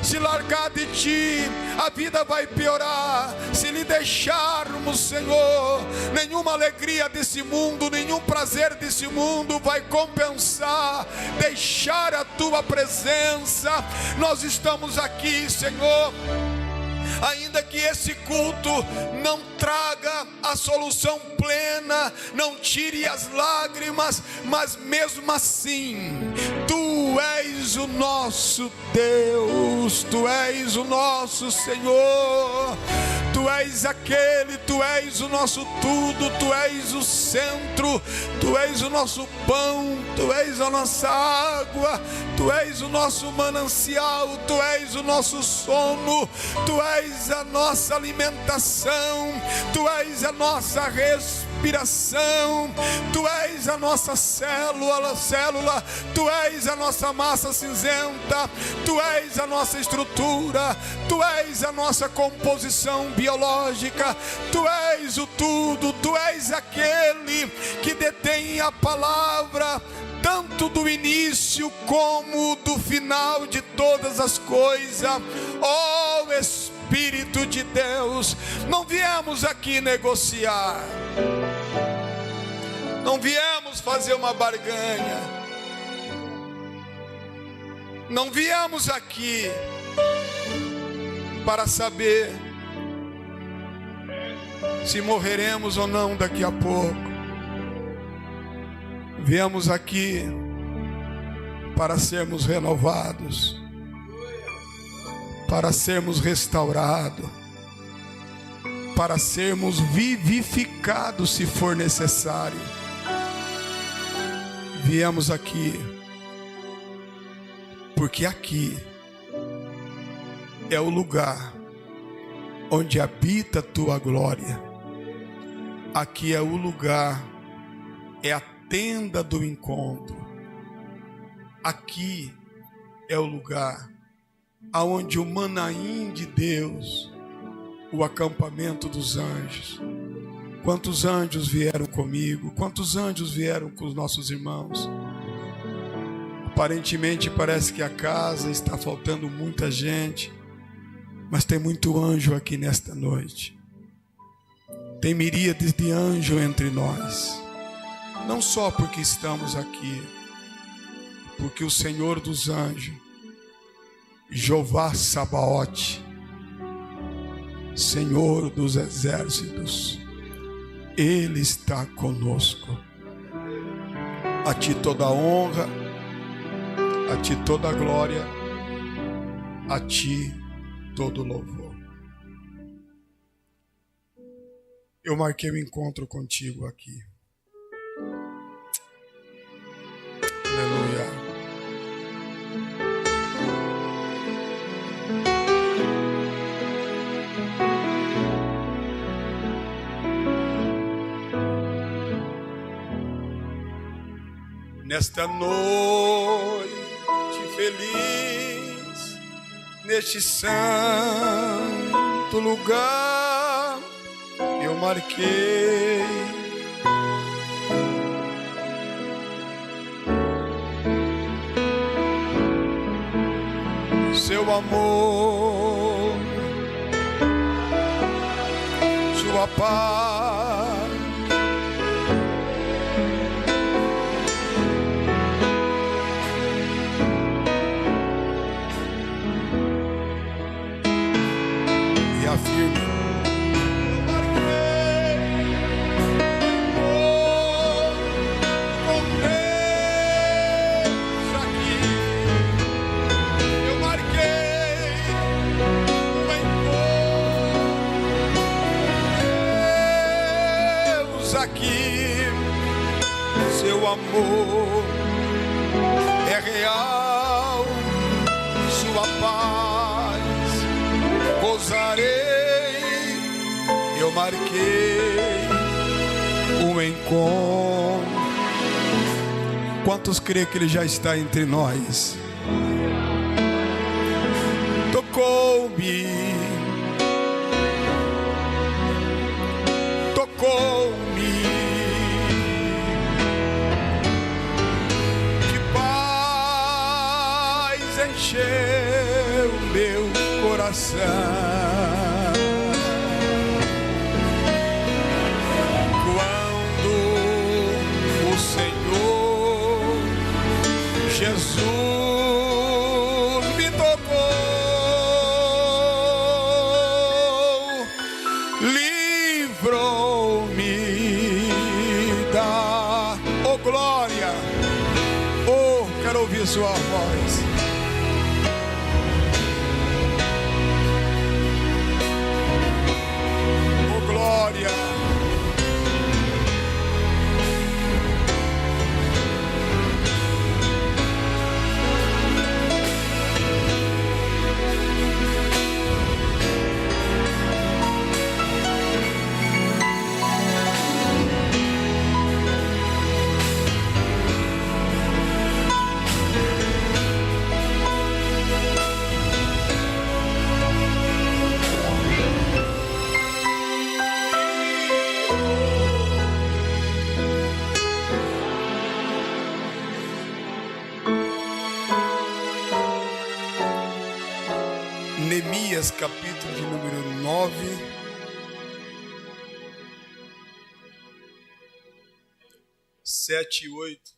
Se largar de Ti, a vida vai piorar. Se lhe deixarmos, Senhor, nenhuma alegria desse mundo, nenhum prazer desse mundo vai compensar deixar a Tua presença. Nós estamos aqui, Senhor, ainda que esse culto não traga a solução plena, não tire as lágrimas, mas mesmo assim, Tu és o nosso Deus, Tu és o nosso Senhor, Tu és aquele, Tu és o nosso tudo, Tu és o centro, Tu és o nosso pão, Tu és a nossa água, Tu és o nosso manancial, Tu és o nosso sono, Tu és a nossa alimentação, Tu és a nossa respiração, Tu és a nossa célula, Tu és a nossa massa cinzenta, Tu és a nossa estrutura, Tu és a nossa composição biológica, Tu és o tudo, Tu és aquele que detém a palavra, tanto do início como do final de todas as coisas. Ó Espírito de Deus, não viemos aqui negociar, não viemos fazer uma barganha, não viemos aqui para saber se morreremos ou não daqui a pouco. Viemos aqui para sermos renovados, para sermos restaurados, para sermos vivificados se for necessário. Viemos aqui porque aqui é o lugar onde habita a Tua glória. Aqui é o lugar, é a tenda do encontro. Aqui é o lugar aonde o Manaim de Deus, o acampamento dos anjos. Quantos anjos vieram comigo? Quantos anjos vieram com os nossos irmãos? Aparentemente parece que a casa está faltando muita gente, mas tem muito anjo aqui nesta noite. Tem miríades de anjos entre nós. Não só porque estamos aqui, porque o Senhor dos anjos, Jeová Sabaote, Senhor dos exércitos, Ele está conosco. A Ti toda a honra, a Ti toda a glória, a Ti todo o louvor. Eu marquei o encontro contigo aqui. Aleluia. Nesta noite feliz, neste santo lugar, eu marquei Seu amor, Sua paz, e afirme. Seu amor é real, Sua paz gozarei. Eu marquei um encontro. Quantos creem que Ele já está entre nós? Tocou-me, encheu meu coração. Quando o Senhor Jesus me tocou, livrou-me da glória. Quero ouvir sua voz. Glória. Neemias, capítulo de número 9. Sete e 8.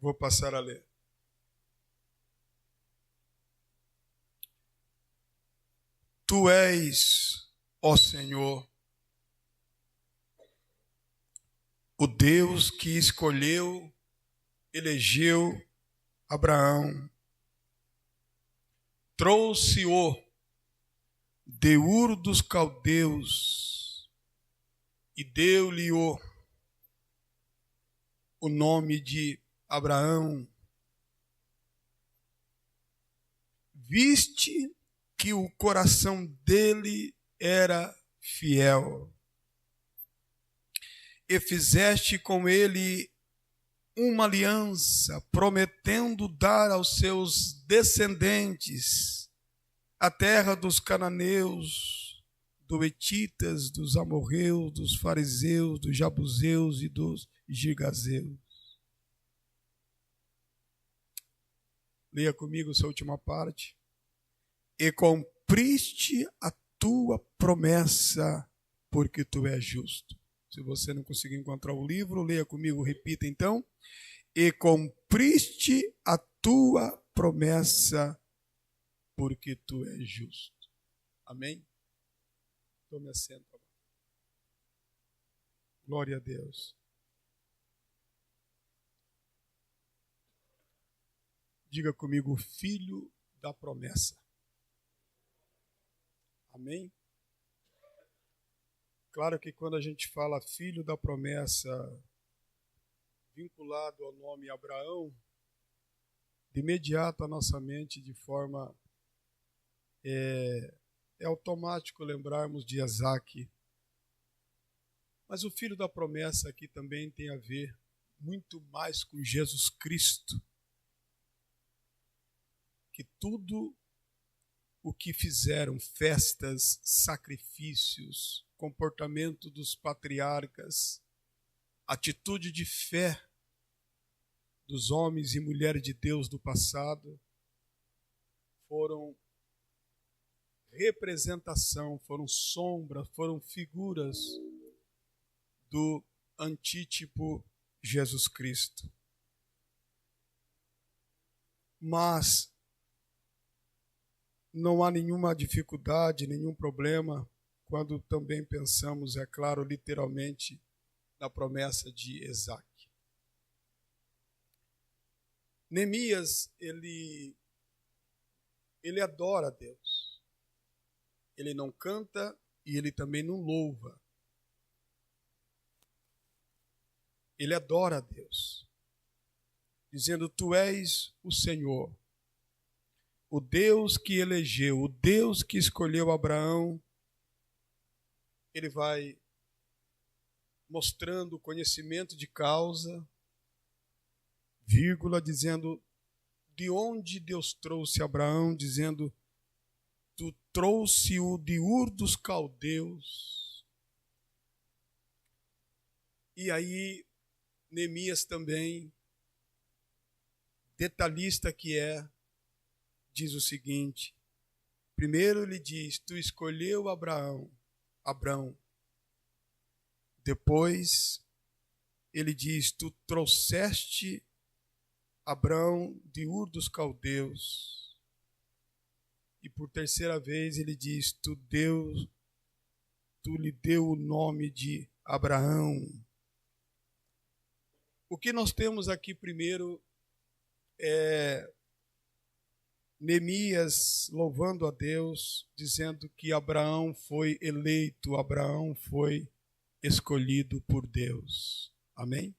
Vou passar a ler. Tu és, ó Senhor, o Deus que escolheu, elegeu Abraão, trouxe-o de Ur dos Caldeus e deu-lhe o nome de Abraão. Viste que o coração dele era fiel, e fizeste com ele uma aliança, prometendo dar aos seus descendentes a terra dos cananeus, dos hetitas, dos amorreus, dos fariseus, dos jabuseus e dos gigazeus. Leia comigo essa última parte. E cumpriste a tua promessa, porque tu és justo. Se você não conseguir encontrar o livro, leia comigo, repita então. E cumpriste a tua promessa, porque tu és justo. Amém? Tome assento. Glória a Deus. Diga comigo, filho da promessa. Amém? Claro que quando a gente fala filho da promessa, vinculado ao nome Abraão, de imediato a nossa mente, de forma é automático lembrarmos de Isaque. Mas o filho da promessa aqui também tem a ver muito mais com Jesus Cristo, que tudo o que fizeram, festas, sacrifícios, comportamento dos patriarcas, atitude de fé dos homens e mulheres de Deus do passado, foram representação, foram sombra, foram figuras do antítipo Jesus Cristo. Mas não há nenhuma dificuldade, nenhum problema quando também pensamos, é claro, literalmente, na promessa de Isaque. Neemias, ele adora a Deus. Ele não canta e ele também não louva. Ele adora a Deus, dizendo: Tu és o Senhor, o Deus que elegeu, o Deus que escolheu Abraão. Ele vai mostrando o conhecimento de causa, vírgula, dizendo de onde Deus trouxe Abraão, dizendo: Tu trouxe-o de Ur dos Caldeus. E aí Neemias também, detalhista que é, diz o seguinte: primeiro ele diz, tu escolheu Abrão. Depois ele diz, tu trouxeste Abrão de Ur dos Caldeus. E por terceira vez ele diz, tu lhe deu o nome de Abraão. O que nós temos aqui primeiro é Neemias louvando a Deus, dizendo que Abraão foi eleito, Abraão foi escolhido por Deus. Amém?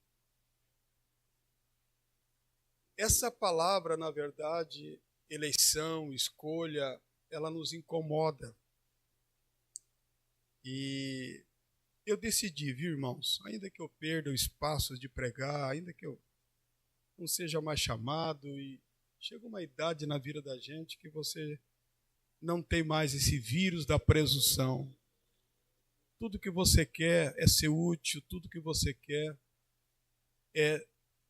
Essa palavra, na verdade, eleição, escolha, ela nos incomoda. E eu decidi, viu, irmãos, ainda que eu perda o espaço de pregar, ainda que eu não seja mais chamado, e chega uma idade na vida da gente que você não tem mais esse vírus da presunção. Tudo que você quer é ser útil, tudo que você quer é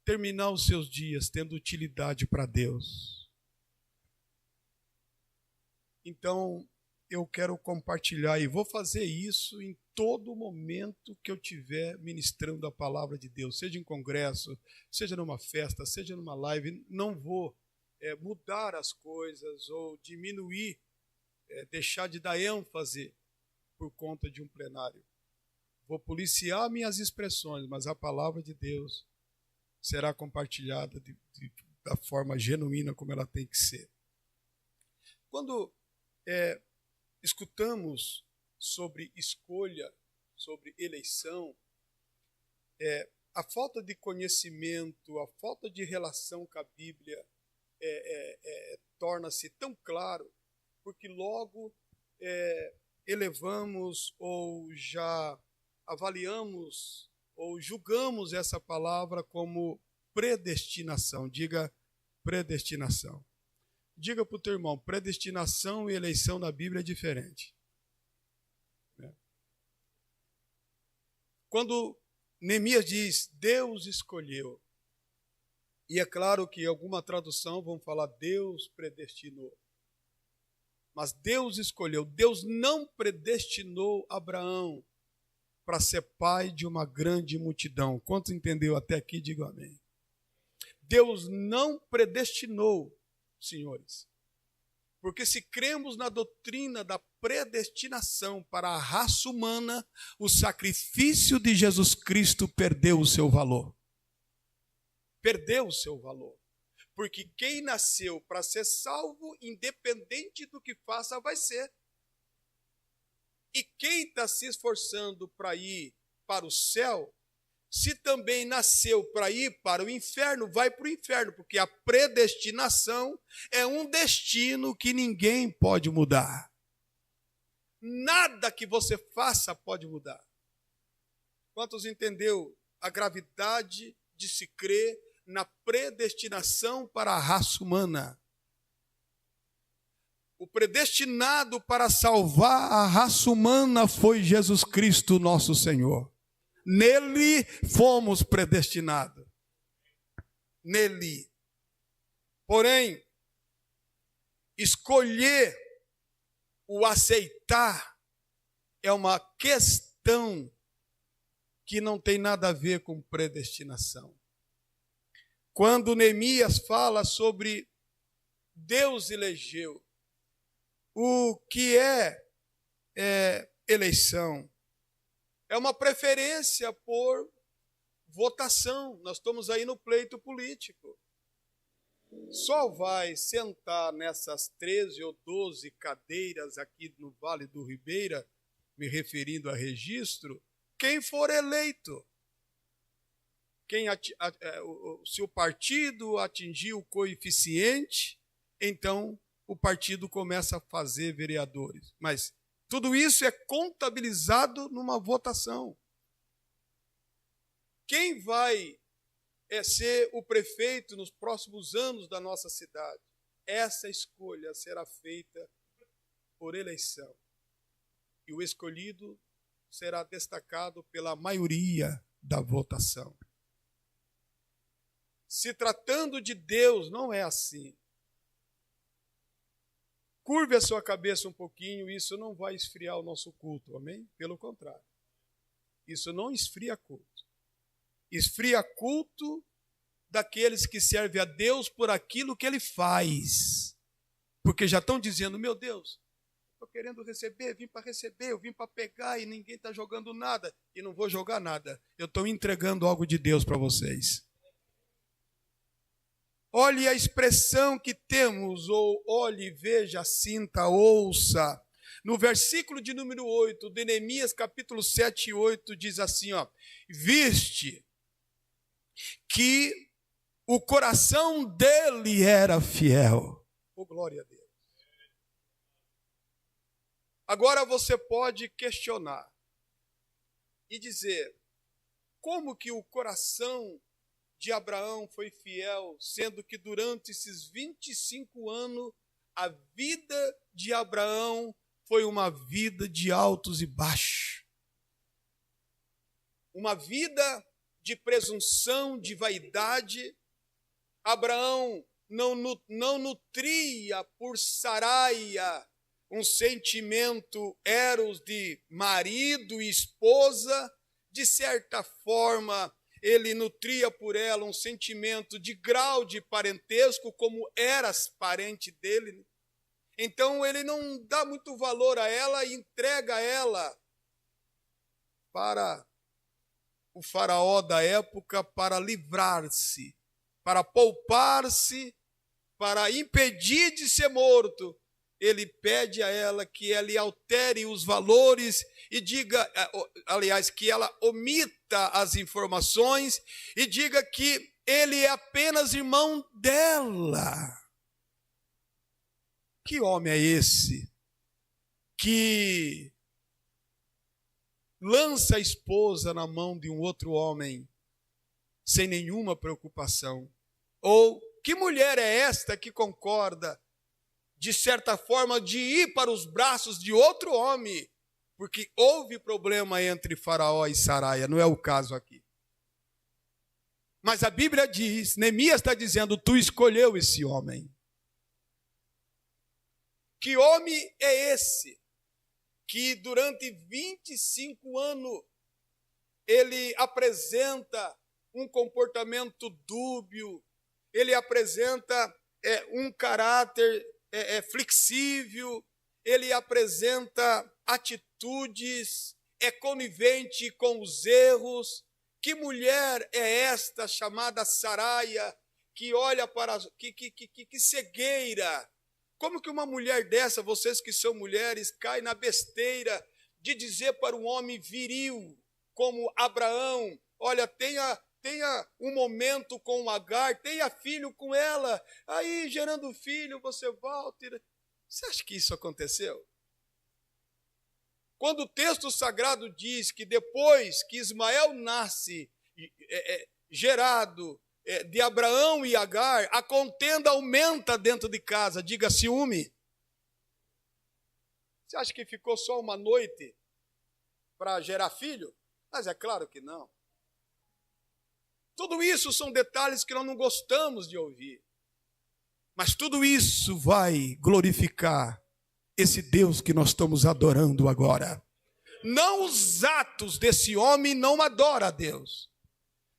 terminar os seus dias tendo utilidade para Deus. Então, eu quero compartilhar e vou fazer isso em todo momento que eu estiver ministrando a palavra de Deus, seja em congresso, seja numa festa, seja numa live. Não vou mudar as coisas ou diminuir, deixar de dar ênfase por conta de um plenário. Vou policiar minhas expressões, mas a palavra de Deus será compartilhada da forma genuína como ela tem que ser. Quando escutamos sobre escolha, sobre eleição, a falta de conhecimento, a falta de relação com a Bíblia torna-se tão claro, porque logo elevamos ou já avaliamos ou julgamos essa palavra como predestinação. Diga predestinação. Diga para o teu irmão, predestinação e eleição na Bíblia é diferente. Quando Neemias diz, Deus escolheu, e é claro que alguma tradução vão falar Deus predestinou. Mas Deus escolheu, Deus não predestinou Abraão para ser pai de uma grande multidão. Quantos entendeu até aqui, diga amém. Deus não predestinou, senhores. Porque se cremos na doutrina da predestinação para a raça humana, o sacrifício de Jesus Cristo perdeu o seu valor. Perdeu o seu valor. Porque quem nasceu para ser salvo, independente do que faça, vai ser. E quem está se esforçando para ir para o céu, se também nasceu para ir para o inferno, vai para o inferno, porque a predestinação é um destino que ninguém pode mudar. Nada que você faça pode mudar. Quantos entendeu a gravidade de se crer na predestinação para a raça humana? O predestinado para salvar a raça humana foi Jesus Cristo, nosso Senhor. Nele fomos predestinados. Nele. Porém, escolher o aceitar é uma questão que não tem nada a ver com predestinação. Quando Neemias fala sobre Deus elegeu, o que é eleição? É uma preferência por votação. Nós estamos aí no pleito político. Só vai sentar nessas 13 ou 12 cadeiras aqui no Vale do Ribeira, me referindo a registro, quem for eleito. Se o partido atingir o coeficiente, então o partido começa a fazer vereadores. Mas tudo isso é contabilizado numa votação. Quem vai ser o prefeito nos próximos anos da nossa cidade? Essa escolha será feita por eleição. E o escolhido será destacado pela maioria da votação. se tratando de Deus, não é assim. Curve a sua cabeça um pouquinho, isso não vai esfriar o nosso culto, amém? Pelo contrário. Isso não esfria culto. Esfria culto daqueles que servem a Deus por aquilo que Ele faz. Porque já estão dizendo, meu Deus, estou querendo receber, vim para receber, eu vim para pegar e ninguém está jogando nada. E não vou jogar nada, eu estou entregando algo de Deus para vocês. Olhe a expressão que temos, ou olhe, veja, sinta, ouça. No versículo de número 8, de Neemias, capítulo 7 e 8, diz assim, ó, viste que o coração dele era fiel. Oh, glória a Deus. Agora você pode questionar e dizer, como que o coração de Abraão foi fiel, sendo que durante esses 25 anos, a vida de Abraão foi uma vida de altos e baixos. Uma vida de presunção, de vaidade. Abraão não nutria por Saraia um sentimento eros de marido e esposa. De certa forma, ele nutria por ela um sentimento de grau de parentesco, como eras parente dele. Então ele não dá muito valor a ela e entrega ela para o faraó da época para livrar-se, para poupar-se, para impedir de ser morto. Ele pede a ela que ela altere os valores e diga, aliás, que ela omita as informações e diga que ele é apenas irmão dela. Que homem é esse que lança a esposa na mão de um outro homem sem nenhuma preocupação? Ou que mulher é esta que concorda, de certa forma, de ir para os braços de outro homem, porque houve problema entre Faraó e Saraia, não é o caso aqui. Mas a Bíblia diz, Neemias está dizendo, tu escolheu esse homem. Que homem é esse que durante 25 anos ele apresenta um comportamento dúbio, ele apresenta um caráter flexível, ele apresenta atitudes, é conivente com os erros? Que mulher é esta chamada Saraia, que olha para... Que cegueira! Como que uma mulher dessa, vocês que são mulheres, cai na besteira de dizer para um homem viril como Abraão, olha, tenha um momento com Agar, tenha filho com ela, aí gerando filho você volta. Você acha que isso aconteceu? Quando o texto sagrado diz que depois que Ismael nasce, gerado de Abraão e Agar, a contenda aumenta dentro de casa, diga ciúme. Você acha que ficou só uma noite para gerar filho? Mas é claro que não. Tudo isso são detalhes que nós não gostamos de ouvir. Mas tudo isso vai glorificar esse Deus que nós estamos adorando agora. Não os atos desse homem não adora a Deus.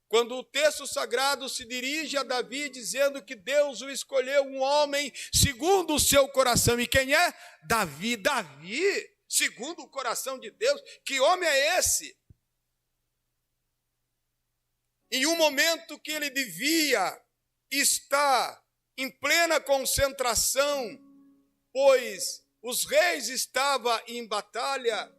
Quando o texto sagrado se dirige a Davi dizendo que Deus o escolheu um homem segundo o seu coração. E quem é? Davi. Davi, segundo o coração de Deus. Que homem é esse? Em um momento que ele devia estar em plena concentração, pois os reis estavam em batalha,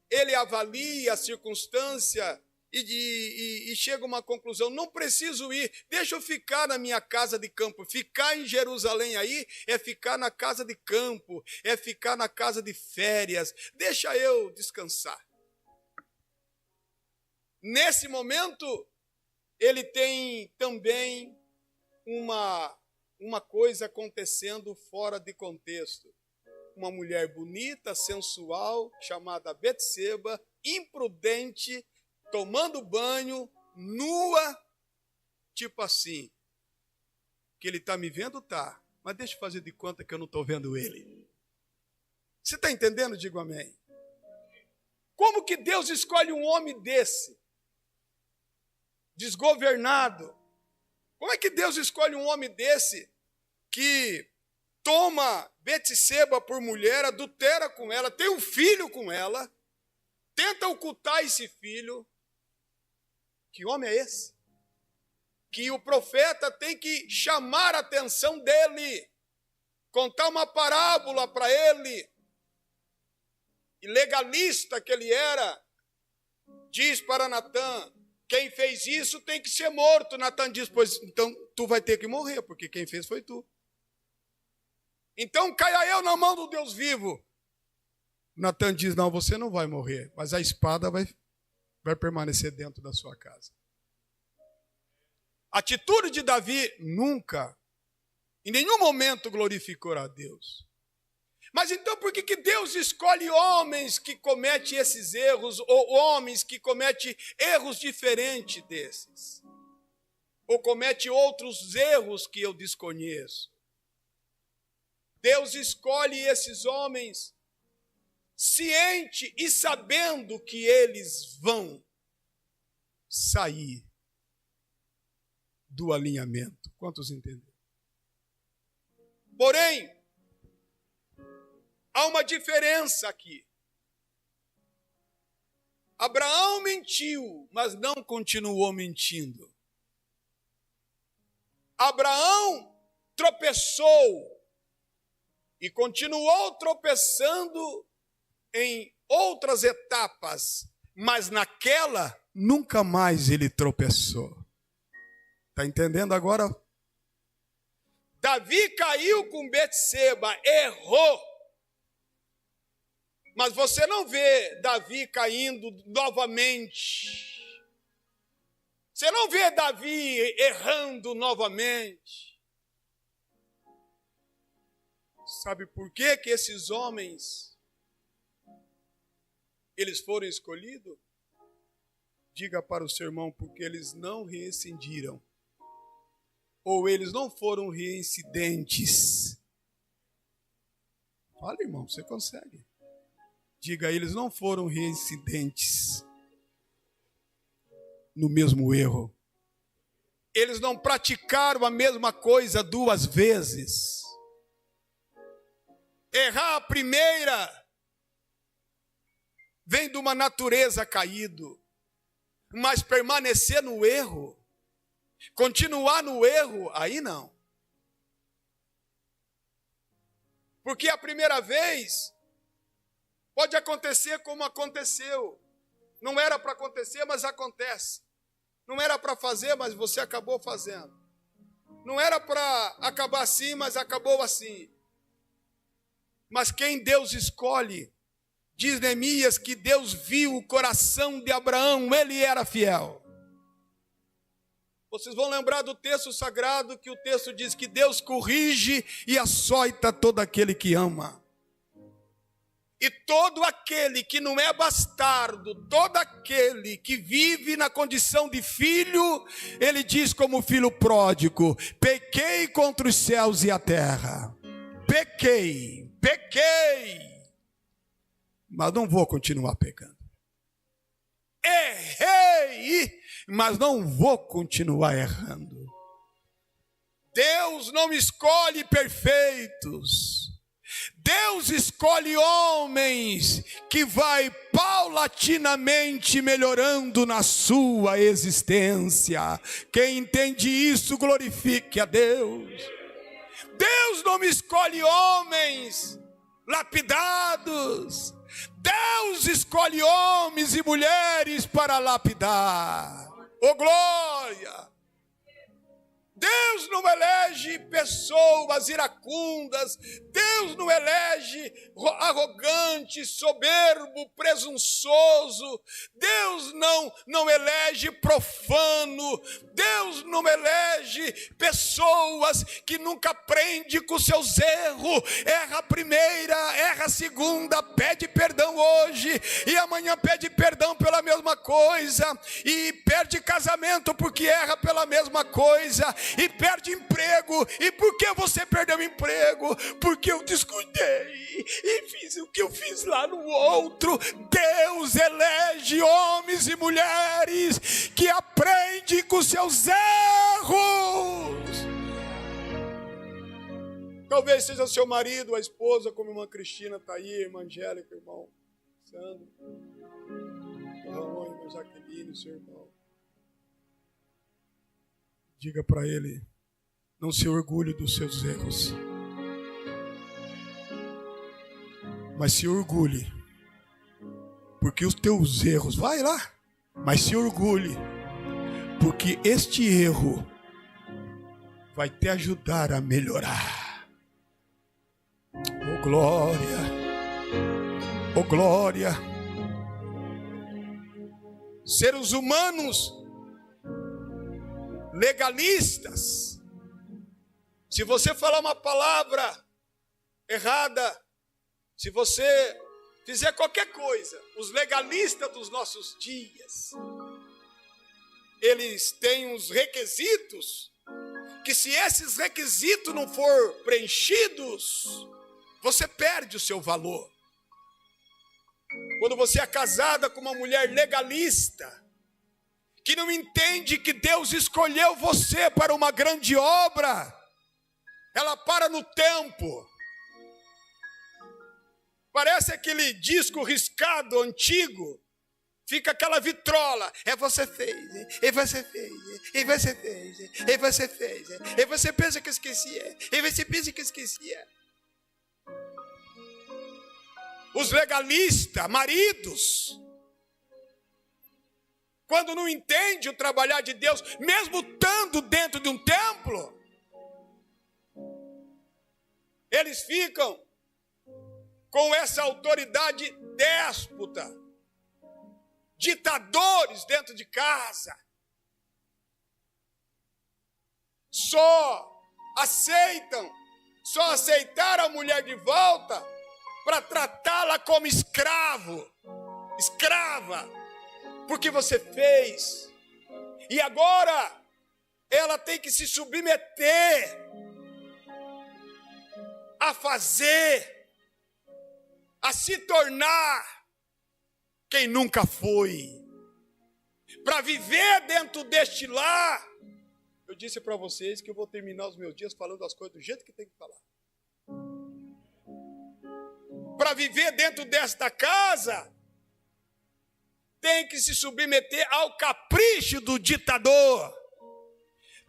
ele avalia a circunstância e chega a uma conclusão, não preciso ir, deixa eu ficar na minha casa de campo. Ficar em Jerusalém aí é ficar na casa de campo, é ficar na casa de férias, deixa eu descansar. Nesse momento, ele tem também uma coisa acontecendo fora de contexto. Uma mulher bonita, sensual, chamada Betseba, imprudente, tomando banho, nua, tipo assim, que ele está me vendo? Tá. Mas deixa eu fazer de conta que eu não estou vendo ele. Você está entendendo? Digo amém. Como que Deus escolhe um homem desse? Desgovernado. Como é que Deus escolhe um homem desse que toma Betseba por mulher, adultera com ela, tem um filho com ela, tenta ocultar esse filho? Que homem é esse? Que o profeta tem que chamar a atenção dele, contar uma parábola para ele. E legalista que ele era, diz para Natã: quem fez isso tem que ser morto. Natã diz: pois então tu vai ter que morrer, porque quem fez foi tu. Então caia eu na mão do Deus vivo. Natã diz: não, você não vai morrer, mas a espada vai permanecer dentro da sua casa. A atitude de Davi nunca, em nenhum momento, glorificou a Deus. Mas então por que Deus escolhe homens que cometem esses erros, ou homens que cometem erros diferentes desses? Ou cometem outros erros que eu desconheço? Deus escolhe esses homens ciente e sabendo que eles vão sair do alinhamento. Quantos entenderam? Porém, há uma diferença aqui. Abraão mentiu, mas não continuou mentindo. Abraão tropeçou e continuou tropeçando em outras etapas, mas naquela nunca mais ele tropeçou. Está entendendo agora? Davi caiu com Betseba, errou. Mas você não vê Davi caindo novamente. Você não vê Davi errando novamente. Sabe por que esses homens, eles foram escolhidos? Diga para o seu irmão: porque eles não reincindiram. Ou eles não foram reincidentes. Fala, irmão, você consegue. Diga: eles não foram reincidentes no mesmo erro. Eles não praticaram a mesma coisa duas vezes. Errar a primeira vem de uma natureza caído, mas permanecer no erro, continuar no erro, aí não. Porque a primeira vez pode acontecer como aconteceu. Não era para acontecer, mas acontece. Não era para fazer, mas você acabou fazendo. Não era para acabar assim, mas acabou assim. Mas quem Deus escolhe, diz Neemias que Deus viu o coração de Abraão, ele era fiel. Vocês vão lembrar do texto sagrado, que o texto diz que Deus corrige e açoita todo aquele que ama. E todo aquele que não é bastardo, todo aquele que vive na condição de filho, ele diz como filho pródigo: pequei contra os céus e a terra. Pequei, mas não vou continuar pecando. Errei, mas não vou continuar errando. Deus não escolhe perfeitos. Deus escolhe homens que vai paulatinamente melhorando na sua existência. Quem entende isso, glorifique a Deus. Deus não escolhe homens lapidados. Deus escolhe homens e mulheres para lapidar. Oh, glória! Deus não elege pessoas iracundas. Deus não elege arrogante, soberbo, presunçoso. Deus não elege profano. Deus não elege pessoas que nunca aprendem com seus erros. Erra a primeira, erra a segunda, pede perdão hoje e amanhã pede perdão pela mesma coisa. E perde casamento porque erra pela mesma coisa. E perde emprego emprego. E por que você perdeu o emprego? Porque eu descuidei e fiz o que eu fiz lá no outro. Deus elege homens e mulheres que aprendem com seus erros. Talvez seja seu marido, a esposa, como a irmã Cristina está aí, a irmã Angélica, irmão Sandro, a irmã Jaqueline, seu irmão. Diga para ele, não se orgulhe dos seus erros, mas se orgulhe, porque os teus erros, vai lá, mas se orgulhe, porque este erro vai te ajudar a melhorar. Oh glória, oh glória. Seres humanos legalistas, se você falar uma palavra errada, se você fizer qualquer coisa, os legalistas dos nossos dias, eles têm uns requisitos, que se esses requisitos não for preenchidos, você perde o seu valor. Quando você é casada com uma mulher legalista, que não entende que Deus escolheu você para uma grande obra, ela para no tempo. Parece aquele disco riscado, antigo. Fica aquela vitrola. É você fez, e você fez, e você fez, e você fez. E você pensa que esquecia, e você pensa que esquecia. Os legalistas, maridos, quando não entende o trabalhar de Deus, mesmo estando dentro de um templo, eles ficam com essa autoridade déspota, ditadores dentro de casa. Só aceitaram a mulher de volta para tratá-la como escrava, porque você fez. E agora ela tem que se submeter a fazer, a se tornar quem nunca foi, para viver dentro deste lar. Eu disse para vocês que eu vou terminar os meus dias falando as coisas do jeito que tem que falar. Para viver dentro desta casa, tem que se submeter ao capricho do ditador.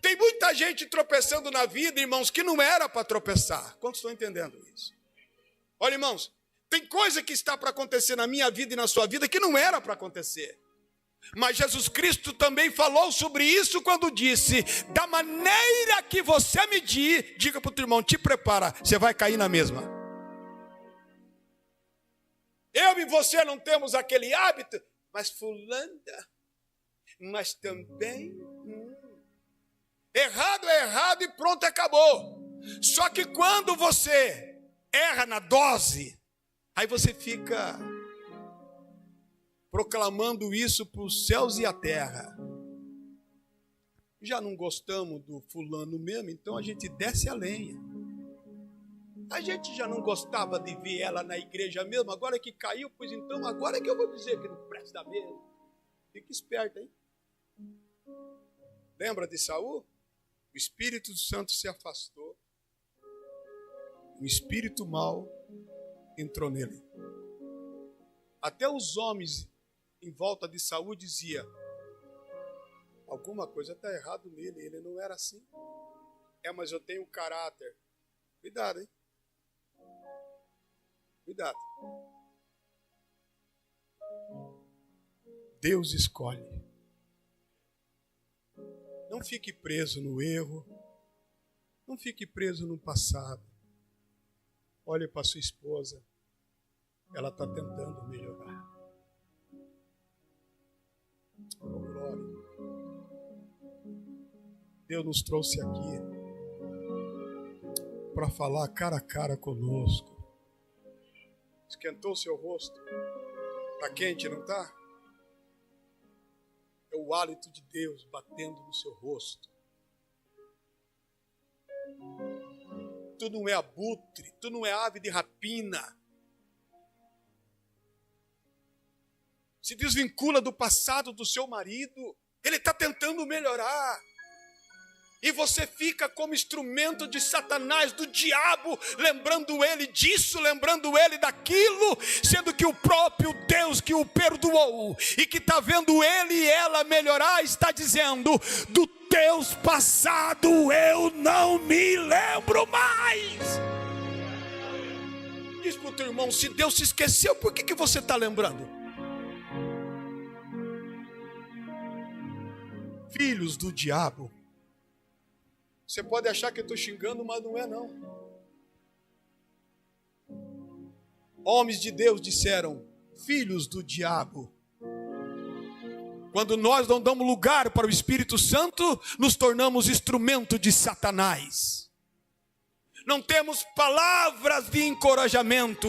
Tem muita gente tropeçando na vida, irmãos, que não era para tropeçar. Quantos estão entendendo isso? Olha, irmãos, tem coisa que está para acontecer na minha vida e na sua vida que não era para acontecer. Mas Jesus Cristo também falou sobre isso quando disse, da maneira que você medir, diga para o teu irmão, te prepara, você vai cair na mesma. Eu e você não temos aquele hábito, mas fulana, mas também... Errado é errado e pronto, acabou. Só que quando você erra na dose, aí você fica proclamando isso para os céus e a terra. Já não gostamos do fulano mesmo, então a gente desce a lenha. A gente já não gostava de ver ela na igreja mesmo, agora que caiu, pois então agora é que eu vou dizer que não presta mesmo. Fica esperto, hein? Lembra de Saul? O Espírito Santo se afastou. O espírito mau entrou nele. Até os homens em volta de Saul diziam, alguma coisa está errado nele, ele não era assim. Mas eu tenho caráter. Cuidado, hein? Cuidado. Deus escolhe. Não fique preso no erro. Não fique preso no passado. Olhe para sua esposa. Ela está tentando melhorar. Oh, glória. Deus nos trouxe aqui para falar cara a cara conosco. Esquentou o seu rosto? Está quente, não está? É o hálito de Deus batendo no seu rosto. Tu não é abutre, tu não é ave de rapina. Se desvincula do passado do seu marido. Ele está tentando melhorar. E você fica como instrumento de Satanás, do diabo, lembrando ele disso, lembrando ele daquilo, sendo que o próprio Deus que o perdoou e que está vendo ele e ela melhorar, está dizendo: do Deus passado eu não me lembro mais. Diz para o teu irmão: se Deus se esqueceu, por que você está lembrando? Filhos do diabo. Você pode achar que eu estou xingando, mas não é não. Homens de Deus disseram: filhos do diabo. Quando nós não damos lugar para o Espírito Santo, nos tornamos instrumento de Satanás. Não temos palavras de encorajamento.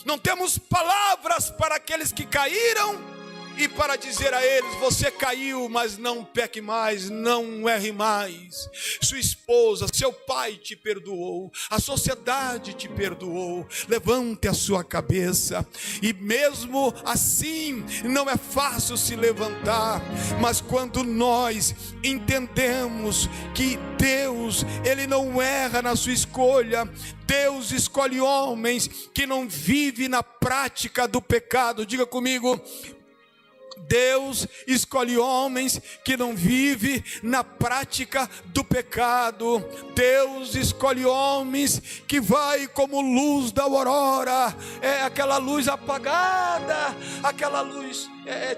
Não temos palavras para aqueles que caíram e para dizer a eles: você caiu, mas não peque mais, não erre mais. Sua esposa, seu pai te perdoou, a sociedade te perdoou. Levante a sua cabeça. E mesmo assim, não é fácil se levantar. Mas quando nós entendemos que Deus, Ele não erra na sua escolha. Deus escolhe homens que não vivem na prática do pecado. Diga comigo: Deus escolhe homens que não vivem na prática do pecado. Deus escolhe homens que vai como luz da aurora. É aquela luz apagada, aquela luz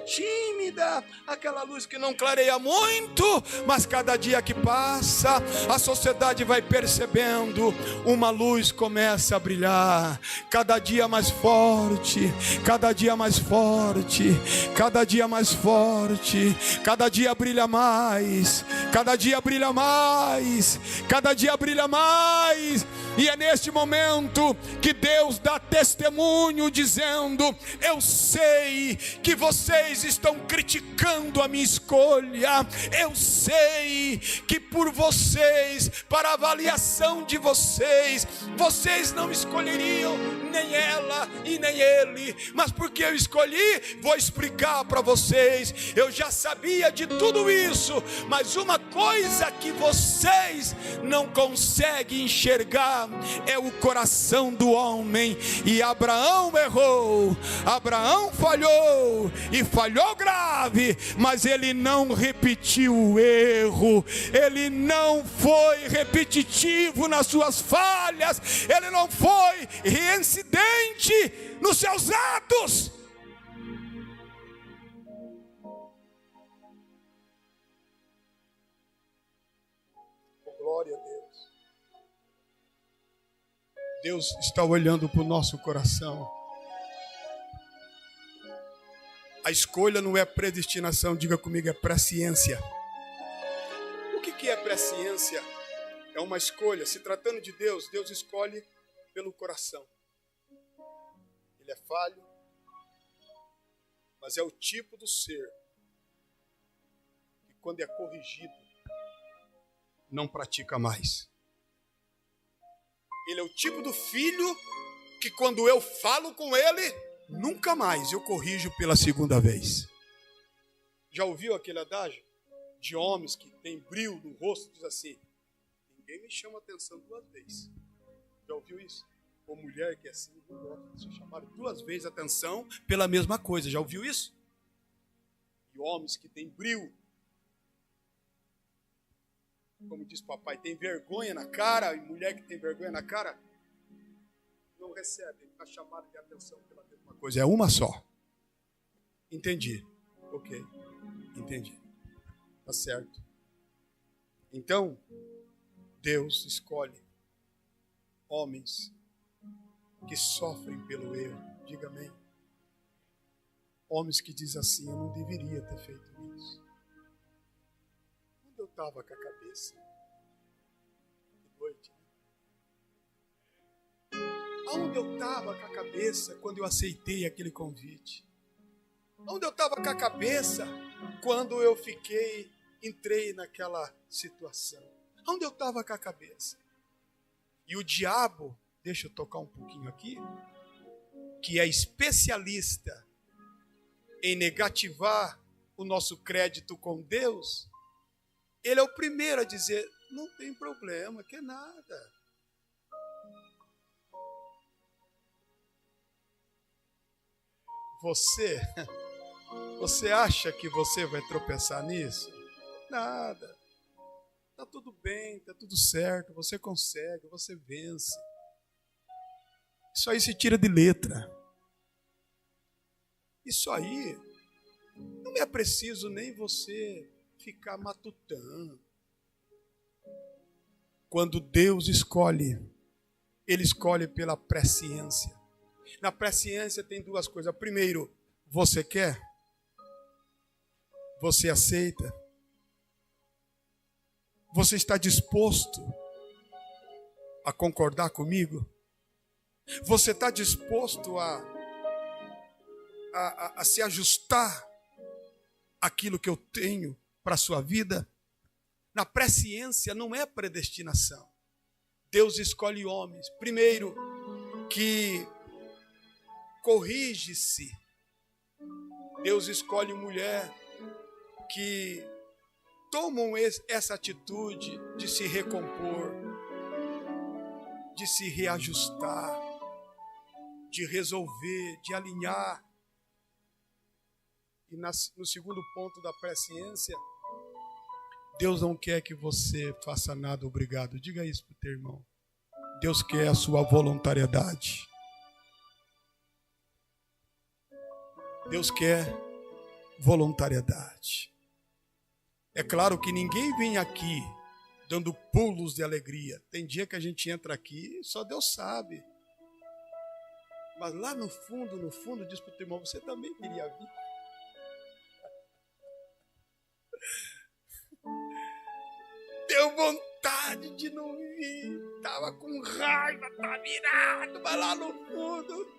tímida, aquela luz que não clareia muito, mas cada dia que passa, a sociedade vai percebendo, uma luz começa a brilhar, cada dia mais forte, cada dia mais forte, cada dia mais forte, cada dia brilha mais, cada dia brilha mais, cada dia brilha mais. E é neste momento que Deus dá testemunho dizendo: eu sei que vocês estão criticando a minha escolha, eu sei que por vocês, para a avaliação de vocês, vocês não escolheriam nem ela e nem ele, mas porque eu escolhi, vou explicar para vocês. Eu já sabia de tudo isso, mas uma coisa que vocês não conseguem enxergar é o coração do homem. E Abraão errou, Abraão falhou, e falhou grave, mas ele não repetiu o erro, ele não foi repetitivo nas suas falhas, ele não foi reincidente nos seus atos. Glória a Deus. Deus está olhando para o nosso coração. A escolha não é predestinação, diga comigo, é presciência. O que é presciência? É uma escolha. Se tratando de Deus, Deus escolhe pelo coração. Ele é falho, mas é o tipo do ser que, quando é corrigido, não pratica mais. Ele é o tipo do filho que, quando eu falo com ele, nunca mais eu corrijo pela segunda vez. Já ouviu aquele adágio de homens que tem brilho no rosto, diz assim: ninguém me chama atenção duas vezes. Já ouviu isso? Ou mulher que é assim, não gosta de ser chamada duas vezes atenção pela mesma coisa. Já ouviu isso? E homens que têm brilho, como diz papai, tem vergonha na cara, e mulher que tem vergonha na cara, não recebe a chamada de atenção pela mesma coisa. É uma só. Entendi. Ok. Entendi. Tá certo. Então, Deus escolhe homens que sofrem pelo erro. Diga amém. Homens que dizem assim: eu não deveria ter feito isso. Eu estava com a cabeça. Que noite, né? Aonde eu estava com a cabeça quando eu aceitei aquele convite? Aonde eu estava com a cabeça quando eu entrei naquela situação? Onde eu estava com a cabeça? E o diabo, deixa eu tocar um pouquinho aqui, que é especialista em negativar o nosso crédito com Deus, ele é o primeiro a dizer, não tem problema, que é nada. Você acha que você vai tropeçar nisso? Nada. Está tudo bem, está tudo certo, você consegue, você vence. Isso aí se tira de letra. Isso aí não é preciso nem você ficar matutando. Quando Deus escolhe, Ele escolhe pela presciência. Na presciência tem duas coisas. Primeiro, você quer? Você aceita? Você está disposto a concordar comigo? Você está disposto a se ajustar àquilo que eu tenho para a sua vida? Na presciência não é predestinação. Deus escolhe homens, primeiro, que corrige-se. Deus escolhe mulher que tomam essa atitude de se recompor, de se reajustar, de resolver, de alinhar. E no segundo ponto da presciência, Deus não quer que você faça nada obrigado. Diga isso para o teu irmão. Deus quer a sua voluntariedade. Deus quer voluntariedade. É claro que ninguém vem aqui dando pulos de alegria. Tem dia que a gente entra aqui, só Deus sabe. Mas lá no fundo, diz para o teu irmão, você também queria vir. Deu vontade de não vir. Estava com raiva, estava virado, mas lá no fundo.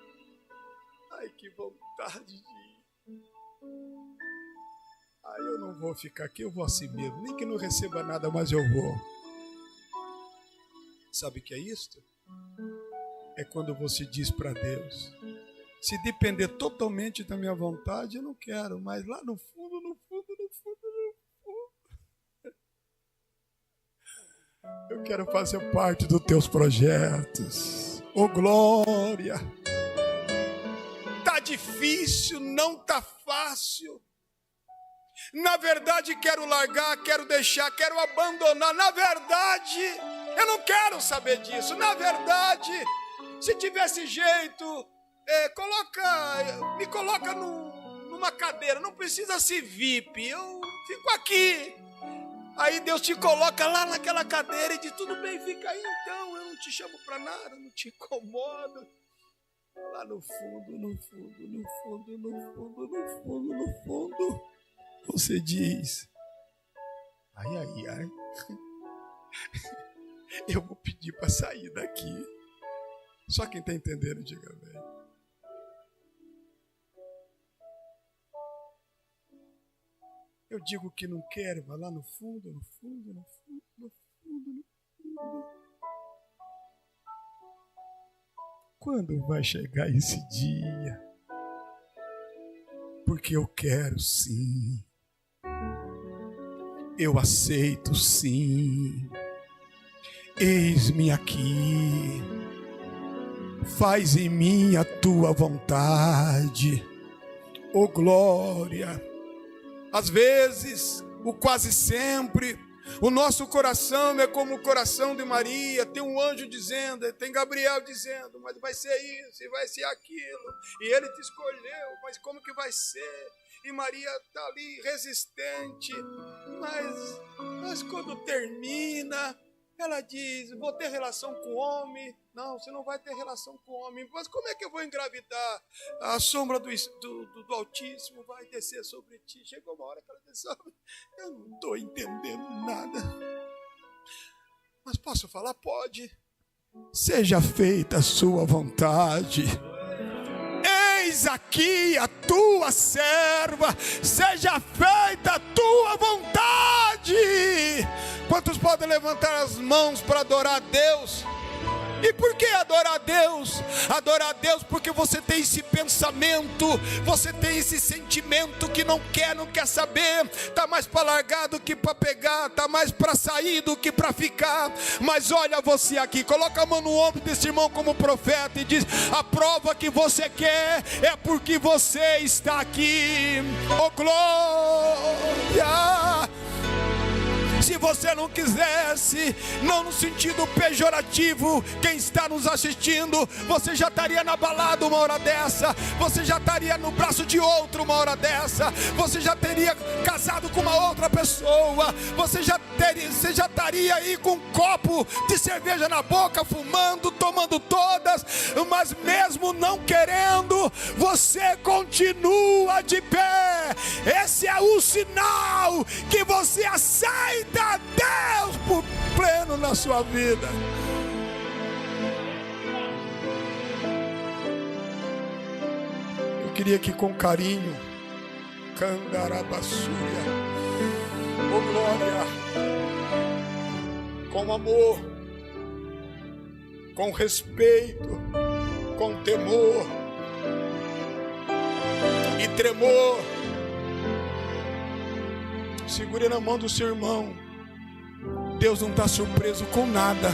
Ai, que vontade de ir. Aí eu não vou ficar aqui, eu vou assim mesmo. Nem que não receba nada, mas eu vou. Sabe o que é isto? É quando você diz para Deus, se depender totalmente da minha vontade, eu não quero. Mas lá no fundo, eu quero fazer parte dos teus projetos. Ô glória! Tá difícil, não tá fácil. Na verdade, quero largar, quero deixar, quero abandonar. Na verdade, eu não quero saber disso. Na verdade, se tivesse jeito, me coloca numa cadeira. Não precisa ser VIP, eu fico aqui. Aí Deus te coloca lá naquela cadeira e diz, tudo bem, fica aí então. Eu não te chamo para nada, não te incomodo. Lá no fundo, você diz, ai, eu vou pedir para sair daqui. Só quem está entendendo, diga bem. Eu digo que não quero, vai lá no fundo. Quando vai chegar esse dia? Porque eu quero sim. Eu aceito sim. Eis-me aqui. Faz em mim a tua vontade. Ô glória! Às vezes, o quase sempre, o nosso coração é como o coração de Maria. Tem um anjo dizendo, tem Gabriel dizendo, mas vai ser isso e vai ser aquilo. E ele te escolheu, mas como que vai ser? E Maria está ali resistente. Mas quando termina, ela diz, vou ter relação com o homem. Não, você não vai ter relação com o homem. Mas como é que eu vou engravidar? A sombra do Altíssimo vai descer sobre ti. Chegou uma hora que ela disse, eu não estou entendendo nada. Mas posso falar? Pode. Seja feita a sua vontade. Eis aqui a tua serva. Seja feita a tua vontade. Quantos podem levantar as mãos para adorar a Deus? E por que adorar a Deus? Adorar a Deus porque você tem esse pensamento, você tem esse sentimento que não quer saber, está mais para largar do que para pegar, está mais para sair do que para ficar. Mas olha você aqui, coloca a mão no ombro desse irmão como profeta e diz: a prova que você quer é porque você está aqui. Oh glória! Se você não quisesse, não no sentido pejorativo, quem está nos assistindo, você já estaria na balada uma hora dessa, você já estaria no braço de outro uma hora dessa, você já teria casado com uma outra pessoa, você já estaria aí com um copo de cerveja na boca, fumando, tomando todas, mas mesmo não querendo, você continua de pé. Esse é o sinal que você aceita Deus por pleno na sua vida. Eu queria que com carinho, Candarabassúria, oh glória, com amor, com respeito, com temor e tremor, segure na mão do seu irmão. Deus não está surpreso com nada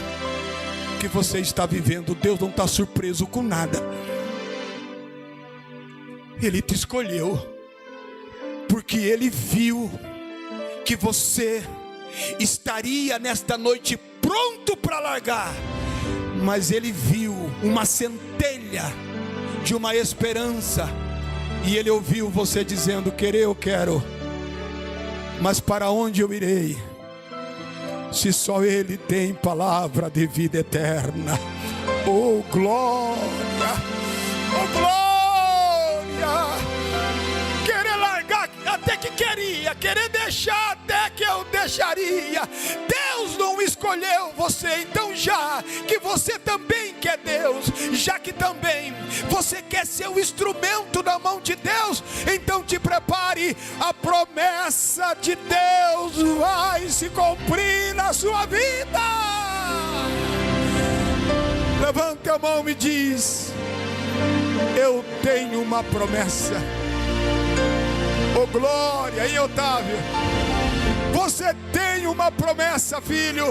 que você está vivendo. Deus não está surpreso com nada. Ele te escolheu porque Ele viu que você estaria nesta noite pronto para largar, mas Ele viu uma centelha de uma esperança, e Ele ouviu você dizendo: querer eu quero, mas para onde eu irei, se só Ele tem palavra de vida eterna? Oh glória, oh glória. Querer largar até que queria, querer deixar até que eu deixaria. Deus não escolheu você, então já que você também quer Deus, já que também você quer ser o instrumento na mão de Deus, então te prepare, a promessa de Deus vai se cumprir na sua vida. Levante a mão e diz: eu tenho uma promessa. Oh glória. E Otávio, você tem uma promessa, filho.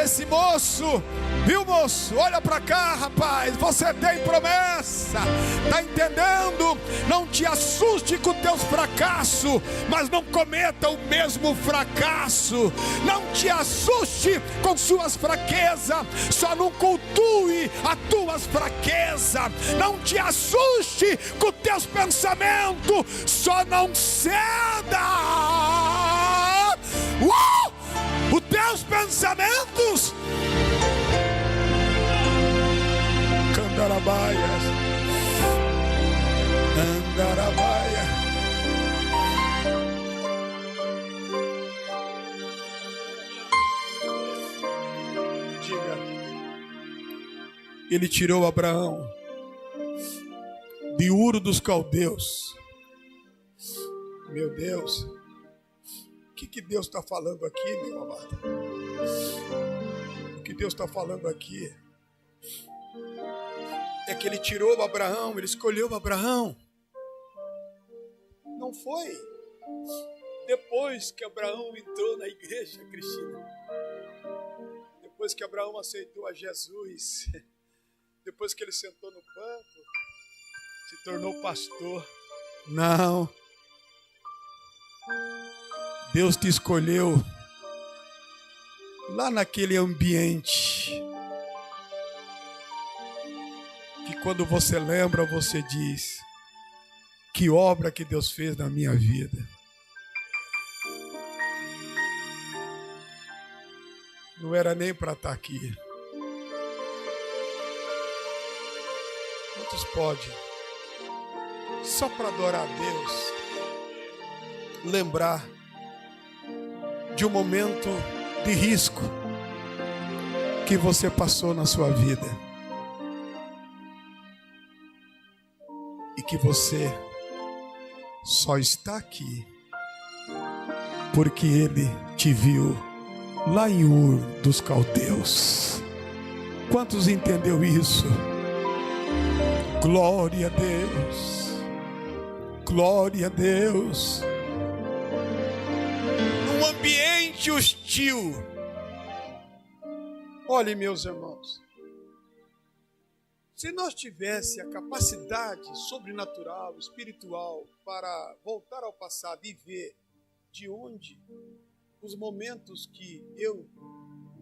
Esse moço, viu moço, olha para cá rapaz, você tem promessa, tá entendendo? Não te assuste com teus fracassos, mas não cometa o mesmo fracasso. Não te assuste com suas fraquezas, só não cultue as tuas fraquezas. Não te assuste com teus pensamentos, só não ceda. Os teus pensamentos, Candarabaias, Andarabaia. Diga, Ele tirou Abraão de Ur dos Caldeus. Meu Deus, o que Deus está falando aqui, meu amado? O que Deus está falando aqui é que Ele tirou Abraão, Ele escolheu Abraão. Não foi depois que Abraão entrou na igreja, Cristina, depois que Abraão aceitou a Jesus, depois que ele sentou no banco, se tornou pastor. Não. Deus te escolheu lá naquele ambiente que quando você lembra, você diz: que obra que Deus fez na minha vida. Não era nem para estar aqui. Quantos podem, só para adorar a Deus, lembrar de um momento de risco que você passou na sua vida e que você só está aqui porque Ele te viu lá em Ur dos Caldeus. Quantos entendeu isso? Glória a Deus. Glória a Deus. Num ambiente hostil. Olhe, meus irmãos, se nós tivéssemos a capacidade sobrenatural, espiritual, para voltar ao passado e ver de onde os momentos que eu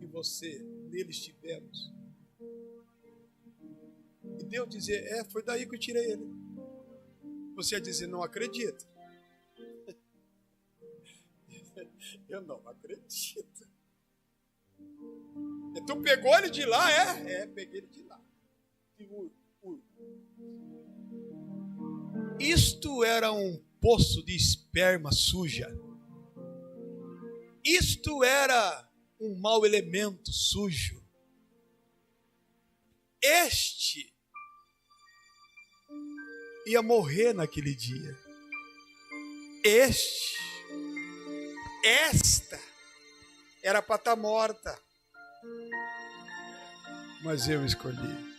e você neles tivemos, e Deus dizer, foi daí que eu tirei ele. Você ia dizer, não acredita. Eu não acredito. Tu pegou ele de lá, peguei ele de lá. De Ur. Isto era um poço de esperma suja. Isto era um mau elemento sujo. Este ia morrer naquele dia. Esta era para estar morta. Mas eu escolhi.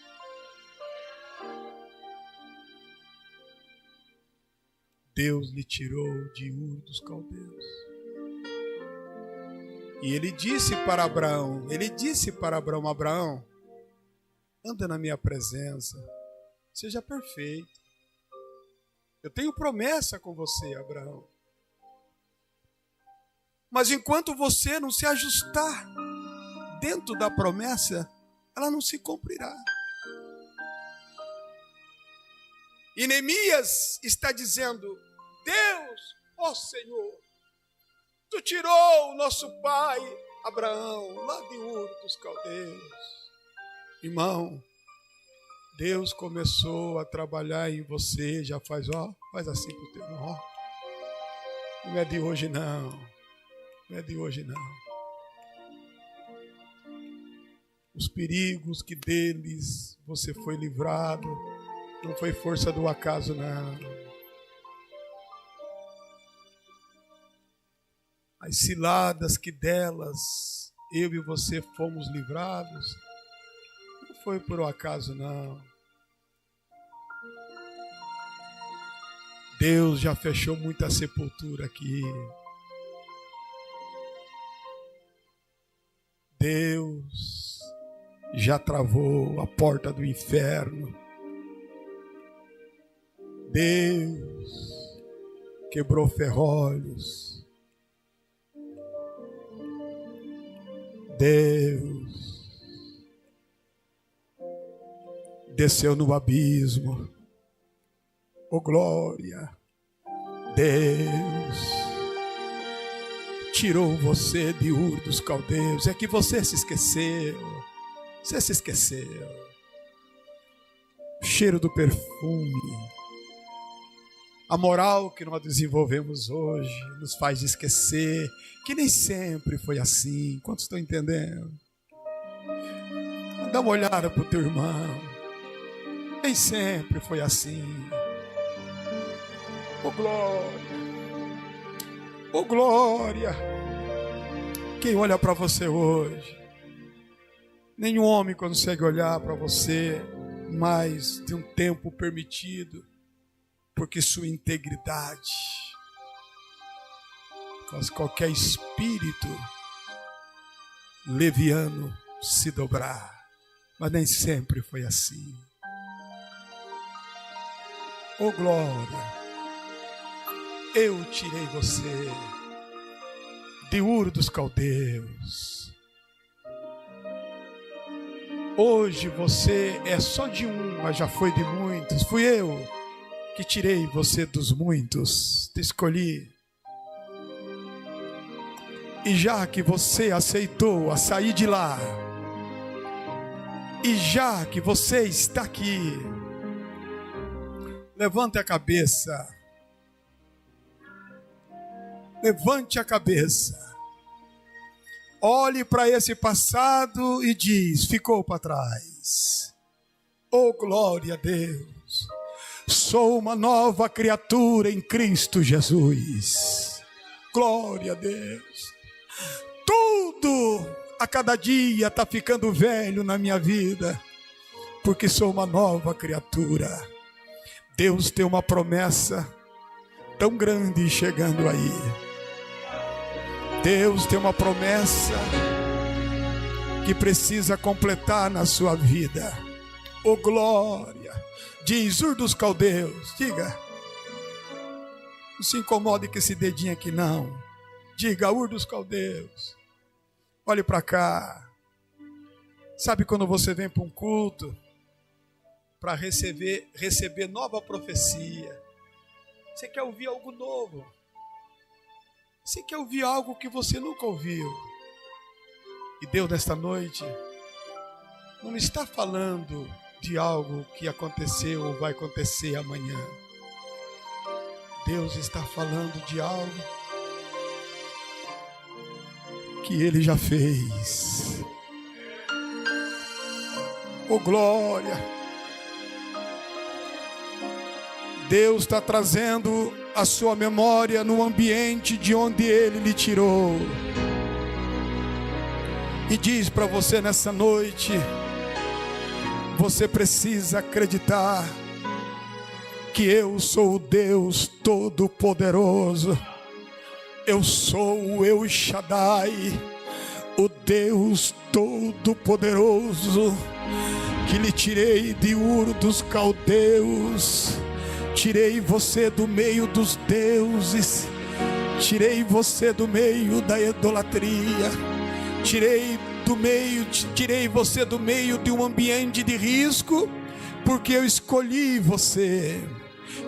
Deus lhe tirou de Ur dos Caldeus. E ele disse para Abraão, Abraão, anda na minha presença, seja perfeito. Eu tenho promessa com você, Abraão. Mas enquanto você não se ajustar dentro da promessa, ela não se cumprirá. E Neemias está dizendo, Deus, ó Senhor, Tu tirou o nosso pai Abraão lá de Ur dos Caldeus. Irmão, Deus começou a trabalhar em você, já faz assim pro teu irmão. Não é de hoje não. Não é de hoje não. Os perigos que deles você foi livrado, não foi força do acaso não. As ciladas que delas eu e você fomos livrados, não foi por um acaso não. Deus já fechou muita sepultura aqui. Deus já travou a porta do inferno. Deus quebrou ferrolhos. Deus desceu no abismo. Oh glória, Deus tirou você de Ur dos Caldeus. É que você se esqueceu. Você se esqueceu. O cheiro do perfume, a moral que nós desenvolvemos hoje nos faz esquecer que nem sempre foi assim. Quantos estão entendendo? Dá uma olhada para o teu irmão. Nem sempre foi assim. Oh glória, oh glória. Quem olha para você hoje, nenhum homem consegue olhar para você mais de um tempo permitido, porque sua integridade faz qualquer espírito leviano se dobrar. Mas nem sempre foi assim. Oh glória, eu tirei você de Ur dos Caldeus. Hoje você é só de um, mas já foi de muitos. Fui eu que tirei você dos muitos, te escolhi. E já que você aceitou a sair de lá, e já que você está aqui, levante a cabeça. Levante a cabeça. Olhe para esse passado e diz, ficou para trás. Oh glória a Deus. Sou uma nova criatura em Cristo Jesus. Glória a Deus. Tudo a cada dia está ficando velho na minha vida, porque sou uma nova criatura. Deus tem uma promessa tão grande chegando aí. Deus tem uma promessa que precisa completar na sua vida. Oh glória! Diz Ur dos Caldeus, diga. Não se incomode com esse dedinho aqui não. Diga, Ur dos Caldeus. Olhe para cá. Sabe quando você vem para um culto para receber nova profecia? Você quer ouvir algo novo? Você quer ouvir algo que você nunca ouviu? E Deus nesta noite não está falando de algo que aconteceu ou vai acontecer amanhã. Deus está falando de algo que Ele já fez. Oh glória! Deus está trazendo a sua memória no ambiente de onde Ele lhe tirou. E diz para você nessa noite, você precisa acreditar que eu sou o Deus Todo-Poderoso. Eu sou o El Shaddai, o Deus Todo-Poderoso, que lhe tirei de Ur dos Caldeus. Tirei você do meio dos deuses, tirei você do meio da idolatria, tirei você do meio de um ambiente de risco, porque eu escolhi você,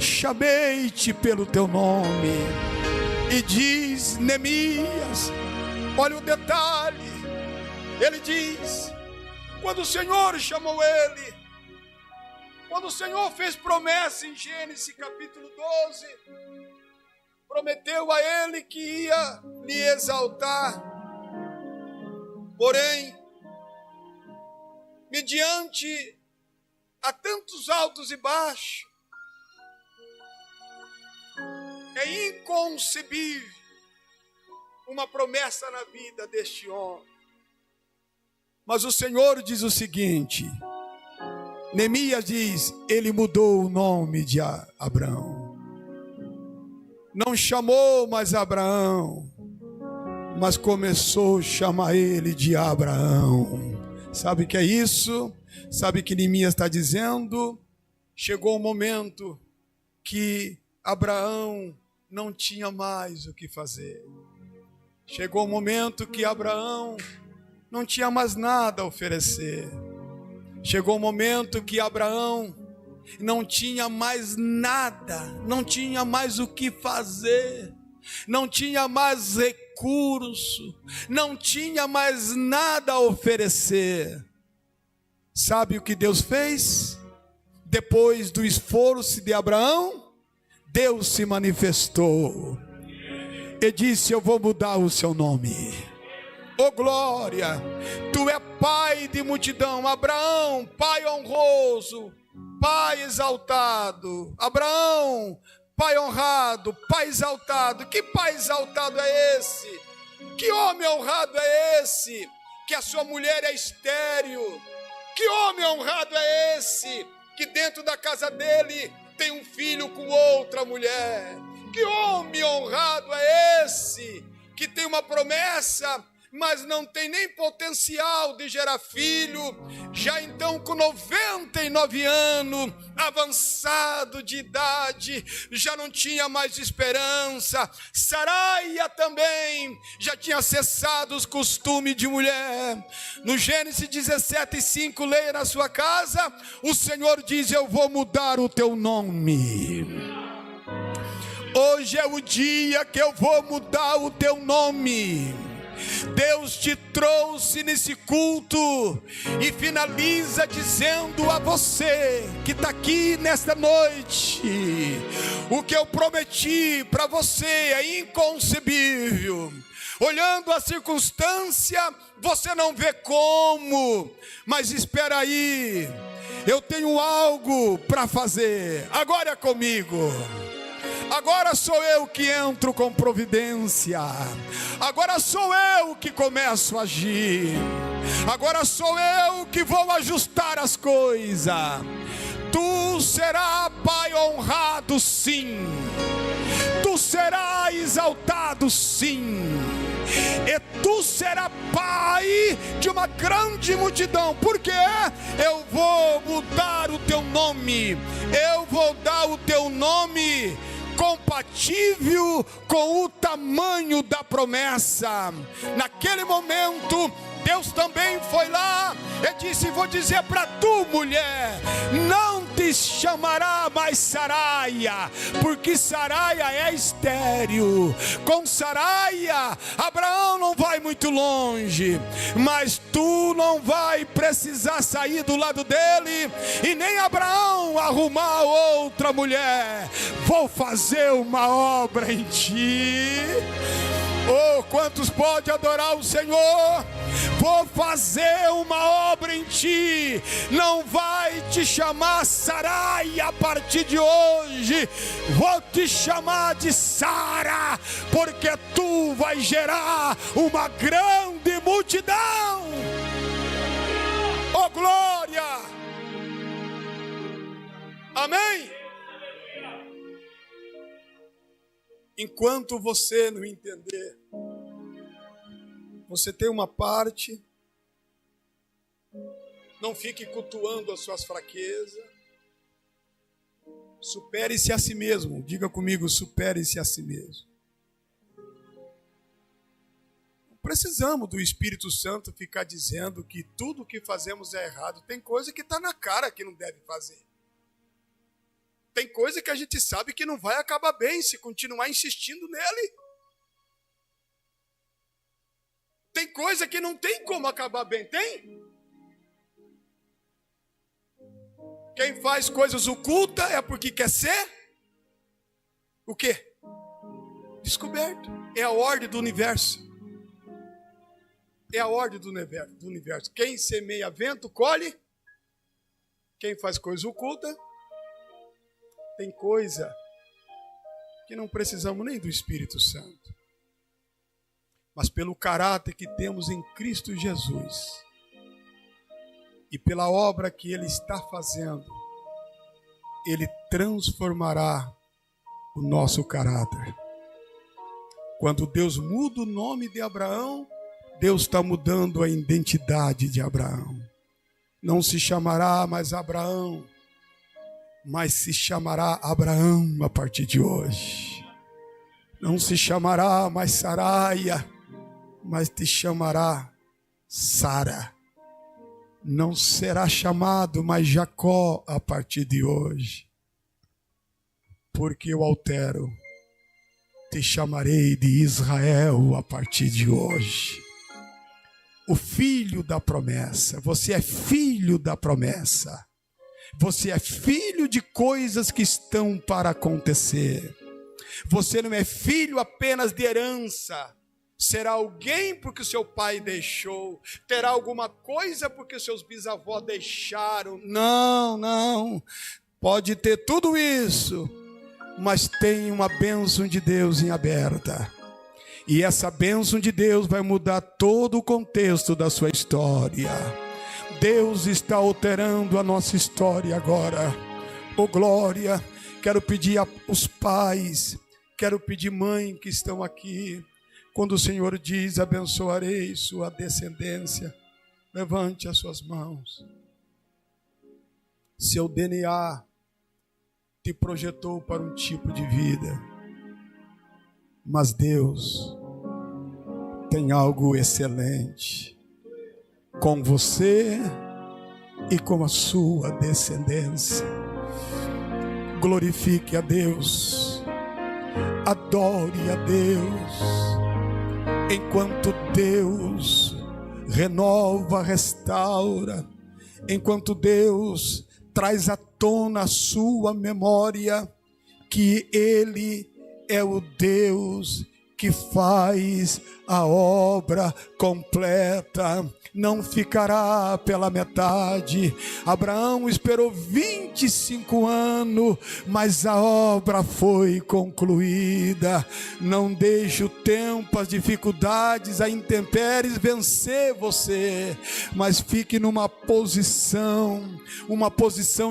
chamei-te pelo teu nome. E diz Neemias, olha o detalhe, ele diz, quando o Senhor chamou ele, quando o Senhor fez promessa em Gênesis capítulo 12, prometeu a ele que ia lhe exaltar, porém, mediante a tantos altos e baixos, é inconcebível uma promessa na vida deste homem. Mas o Senhor diz o seguinte, Neemias diz, ele mudou o nome de Abraão. Não chamou mais Abraão, mas começou a chamar ele de Abraão. Sabe o que é isso? Sabe o que Neemias está dizendo? Chegou um momento que Abraão não tinha mais o que fazer. Chegou um momento que Abraão não tinha mais nada a oferecer. Chegou um momento que Abraão não tinha mais nada, não tinha mais o que fazer, não tinha mais recurso, não tinha mais nada a oferecer. Sabe o que Deus fez? Depois do esforço de Abraão, Deus se manifestou e disse, eu vou mudar o seu nome. Oh glória, tu é pai de multidão. Abraão, pai honroso, pai exaltado. Abraão, pai honrado, pai exaltado. Que pai exaltado é esse? Que homem honrado é esse? Que a sua mulher é estéril. Que homem honrado é esse? Que dentro da casa dele tem um filho com outra mulher. Que homem honrado é esse? Que tem uma promessa, mas não tem nem potencial de gerar filho, já então com 99 anos, avançado de idade, já não tinha mais esperança. Saraia também já tinha cessado os costumes de mulher. No Gênesis 17:5, leia na sua casa, o Senhor diz, eu vou mudar o teu nome. Hoje é o dia que eu vou mudar o teu nome. Deus te trouxe nesse culto e finaliza dizendo a você que está aqui nesta noite, o que eu prometi para você é inconcebível. Olhando a circunstância, você não vê como, mas espera aí, eu tenho algo para fazer. Agora é comigo. Agora sou eu que entro com providência. Agora sou eu que começo a agir. Agora sou eu que vou ajustar as coisas. Tu serás, Pai, honrado, sim. Tu serás exaltado, sim. E tu serás pai de uma grande multidão. Porque eu vou mudar o teu nome. Eu vou dar o teu nome compatível com o tamanho da promessa. Naquele momento, Deus também foi lá e disse: vou dizer para tu, mulher, não te chamará mais Saraia, porque Saraia é estéril. Com Saraia, Abraão não vai muito longe, mas tu não vai precisar sair do lado dele, e nem Abraão arrumar outra mulher. Vou fazer uma obra em ti. Oh, quantos podem adorar o Senhor? Vou fazer uma obra em ti. Não vai te chamar Sarai a partir de hoje. Vou te chamar de Sara, porque tu vai gerar uma grande multidão. Oh, glória! Amém? Enquanto você não entender, você tem uma parte, não fique cultuando as suas fraquezas, supere-se a si mesmo. Diga comigo, supere-se a si mesmo. Não precisamos do Espírito Santo ficar dizendo que tudo que fazemos é errado. Tem coisa que está na cara que não deve fazer. Tem coisa que a gente sabe que não vai acabar bem se continuar insistindo nele. Tem coisa que não tem como acabar bem, tem? Quem faz coisas ocultas é porque quer ser o quê? Descoberto. É a ordem do universo. É a ordem do universo. Quem semeia vento, colhe. Quem faz coisa oculta, tem coisa que não precisamos nem do Espírito Santo, mas pelo caráter que temos em Cristo Jesus e pela obra que Ele está fazendo, Ele transformará o nosso caráter. Quando Deus muda o nome de Abraão, Deus está mudando a identidade de Abraão. Não se chamará mais Abraão, mas se chamará Abraão a partir de hoje. Não se chamará mais Saraia, mas te chamará Sara. Não será chamado mais Jacó a partir de hoje, porque eu altero. Te chamarei de Israel a partir de hoje. O filho da promessa. Você é filho da promessa. Você é filho de coisas que estão para acontecer. Você não é filho apenas de herança. Será alguém porque o seu pai deixou. Terá alguma coisa porque os seus bisavós deixaram. Não. Pode ter tudo isso, mas tem uma bênção de Deus em aberta. E essa bênção de Deus vai mudar todo o contexto da sua história. Deus está alterando a nossa história agora. Oh, glória! Quero pedir aos pais, quero pedir mãe que estão aqui. Quando o Senhor diz, abençoarei sua descendência, levante as suas mãos. Seu DNA te projetou para um tipo de vida, mas Deus tem algo excelente com você e com a sua descendência. Glorifique a Deus, adore a Deus, enquanto Deus renova, restaura, enquanto Deus traz à tona a sua memória, que Ele é o Deus que faz a obra completa, não ficará pela metade. Abraão esperou 25 anos, mas a obra foi concluída. Não deixe o tempo, as dificuldades, a intempéries vencer você, mas fique numa posição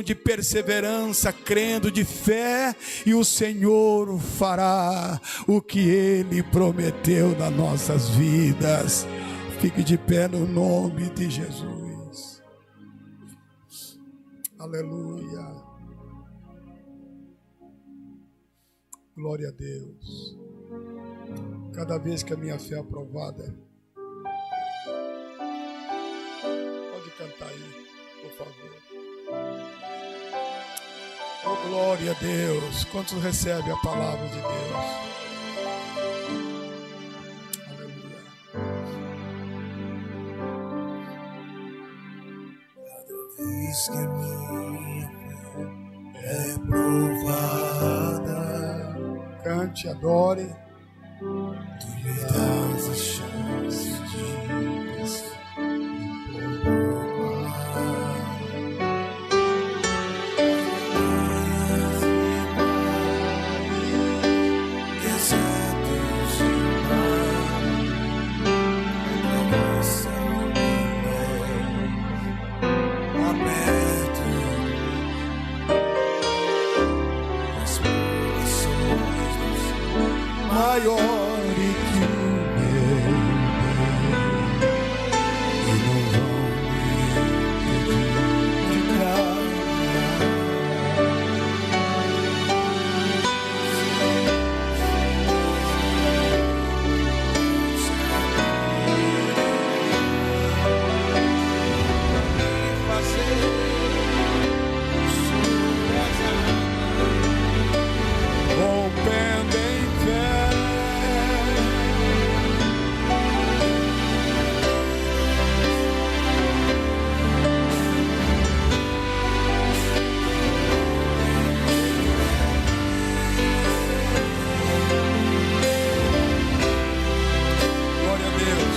de perseverança, crendo, de fé, e o Senhor fará o que Ele prometeu nas nossas vidas. Fique de pé no nome de Jesus. Aleluia. Glória a Deus. Cada vez que a minha fé é aprovada, pode cantar aí, por favor. Oh, glória a Deus. Quantos recebem a palavra de Deus? Aleluia. Cada vez que a minha fé é provada, Cante, adore. tu me dás a chance de vencer. Maior que o meu, e não vão me criticar. Rompendo em fé, glória a Deus.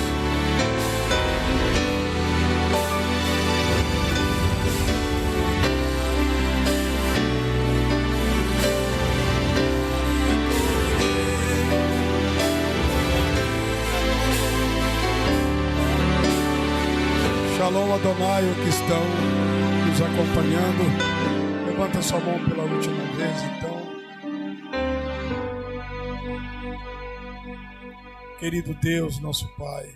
Shalom Adonai, o que estão nos acompanhando. Levanta sua mão pela última vez, então. Querido Deus, nosso Pai,